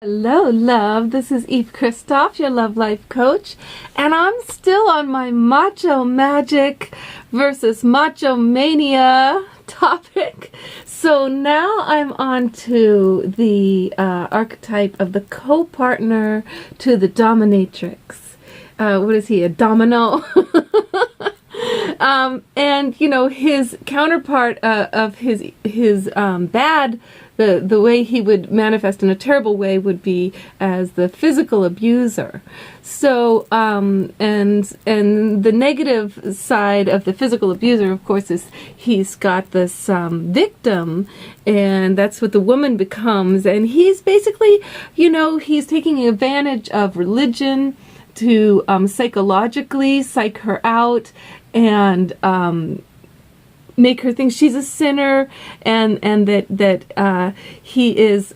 Hello, love. This is Eve Christoph, your love life coach, and I'm still on my Macho-Magic versus Macho-Mania topic. So now I'm on to the archetype of the co-partner to the Dominatrix. What is he, a domino? And you know, his counterpart of his bad, the way he would manifest in a terrible way would be as the physical abuser. So and the negative side of the physical abuser, of course, is he's got this victim, and that's what the woman becomes. And he's basically, you know, he's taking advantage of religion to psychologically psych her out and make her think she's a sinner, and that he's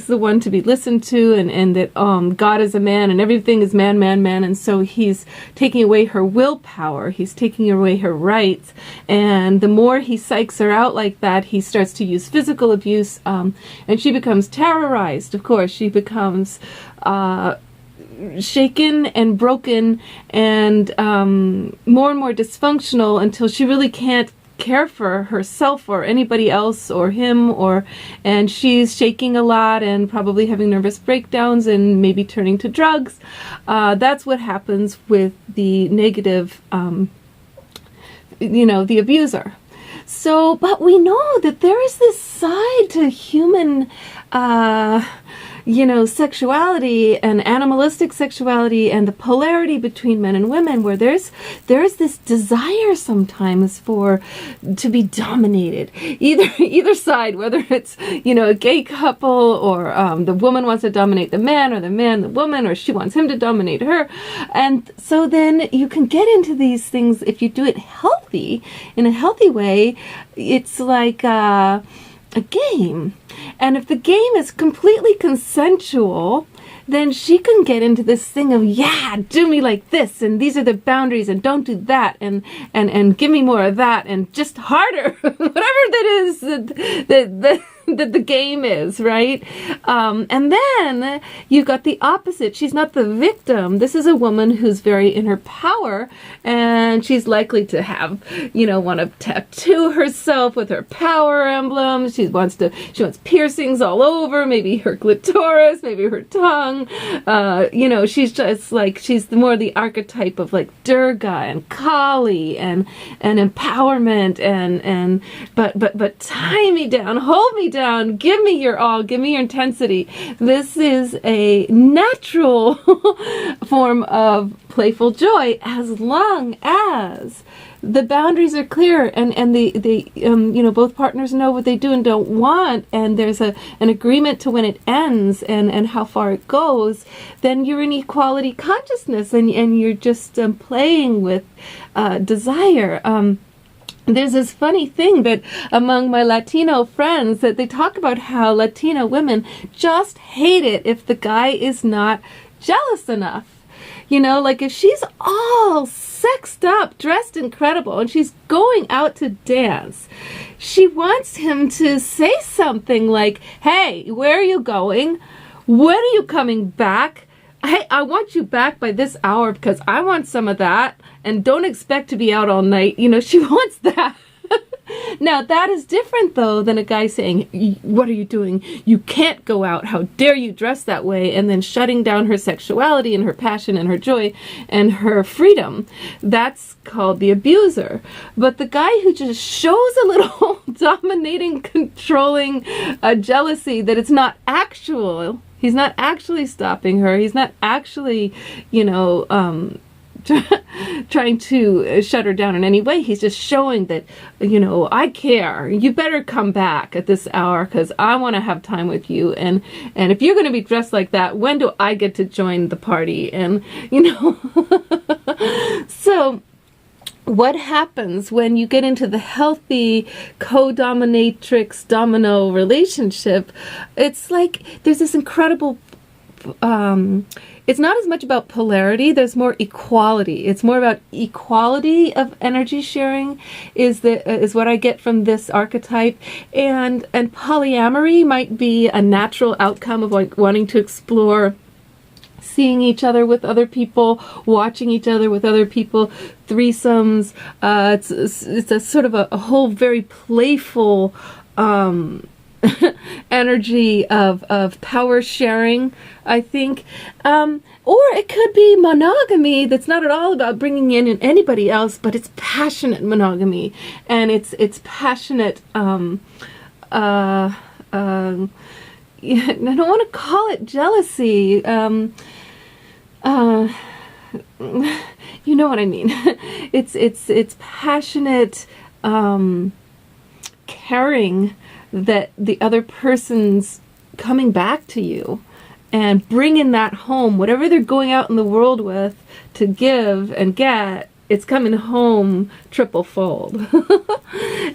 the one to be listened to, and that God is a man and everything is man, and so he's taking away her willpower, he's taking away her rights, and the more he psychs her out like that, he starts to use physical abuse, and she becomes terrorized. Of course, she becomes shaken and broken and more dysfunctional until she really can't care for herself or anybody else or him, and she's shaking a lot and probably having nervous breakdowns and maybe turning to drugs. That's what happens with the negative, the abuser. So, but we know that there is this side to human sexuality and animalistic sexuality and the polarity between men and women, where there's this desire sometimes to be dominated, either side, whether it's, a gay couple, or the woman wants to dominate the man, or the man the woman, or she wants him to dominate her. And so then you can get into these things if you do it in a healthy way. It's like a game. And if the game is completely consensual, then she can get into this thing of, yeah, do me like this, and these are the boundaries, and don't do that, and give me more of that, and just harder, whatever that is that the game is, right? And then you got the opposite. She's not the victim. This is a woman who's very in her power, and she's likely to have, want to tattoo herself with her power emblem. She wants piercings all over, maybe her clitoris, maybe her tongue. She's just like, she's more the archetype of like Durga and Kali and empowerment but tie me down, hold me down, give me your all, give me your intensity. This is a natural form of playful joy, as long as the boundaries are clear and the both partners know what they do and don't want, and there's an agreement to when it ends and how far it goes. Then you're in equality consciousness, and you're just playing with desire. There's this funny thing that among my Latino friends, that they talk about how Latino women just hate it if the guy is not jealous enough. Like if she's all sexed up, dressed incredible, and she's going out to dance, she wants him to say something like, hey, where are you going? When are you coming back? Hey, I want you back by this hour because I want some of that, and don't expect to be out all night. She wants that. Now, that is different, though, than a guy saying, what are you doing? You can't go out. How dare you dress that way? And then shutting down her sexuality and her passion and her joy and her freedom. That's called the abuser. But the guy who just shows a little dominating, controlling jealousy that it's not actual. He's not actually stopping her. He's not actually, trying to shut her down in any way. He's just showing that, I care. You better come back at this hour because I want to have time with you. And if you're going to be dressed like that, when do I get to join the party? And, so what happens when you get into the healthy co-dominatrix domino relationship? It's like there's this incredible it's not as much about polarity. There's more equality. It's more about equality of energy sharing is what I get from this archetype. And polyamory might be a natural outcome of like wanting to explore seeing each other with other people, watching each other with other people, threesomes. It's a sort of a whole very playful energy of power sharing, I think. Or it could be monogamy that's not at all about bringing in anybody else, but it's passionate monogamy. And it's passionate, I don't want to call it jealousy. You know what I mean. It's passionate, caring that the other person's coming back to you and bringing that home. Whatever they're going out in the world with to give and get, it's coming home triple fold.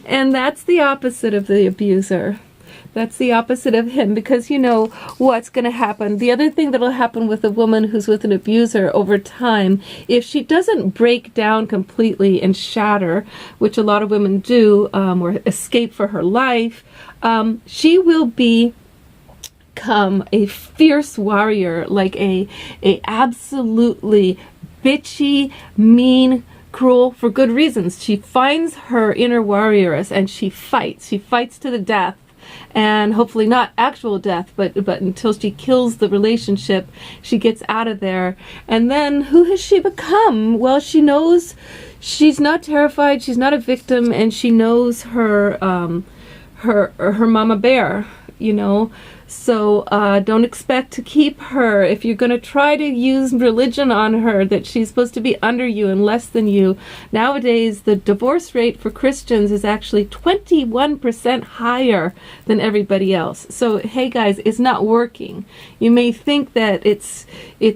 And that's the opposite of the abuser. That's the opposite of him, because you know what's going to happen. The other thing that'll happen with a woman who's with an abuser over time, if she doesn't break down completely and shatter, which a lot of women do, or escape for her life, she will become a fierce warrior, like a absolutely bitchy, mean, cruel, for good reasons. She finds her inner warrioress and she fights. She fights to the death. And hopefully not actual death, but until she kills the relationship, she gets out of there. And then who has she become? Well, she knows she's not terrified, she's not a victim, and she knows her mama bear, you know. So don't expect to keep her. If you're going to try to use religion on her, that she's supposed to be under you and less than you. Nowadays, the divorce rate for Christians is actually 21% higher than everybody else. So, hey guys, it's not working. You may think that it's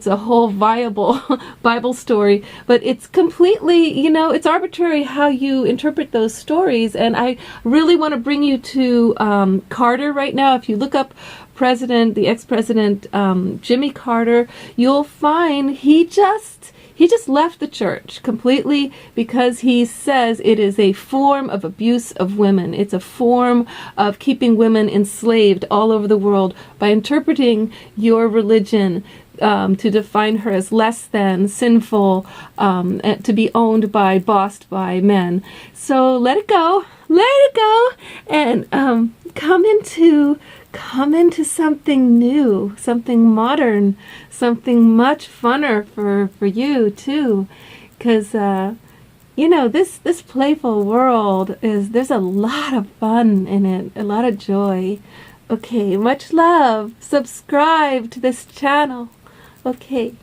a whole viable Bible story, but it's completely, you know, it's arbitrary how you interpret those stories. And I really want to bring you to Carter right now. If you look up the ex-president Jimmy Carter, you'll find he just left the church completely because he says it is a form of abuse of women. It's a form of keeping women enslaved all over the world by interpreting your religion to define her as less than, sinful, to be owned by, bossed by men. So let it go, and come into something new, something modern, something much funner for you too, because you know, this playful world there's a lot of fun in it, a lot of joy. Okay, much love. Subscribe to this channel. Okay.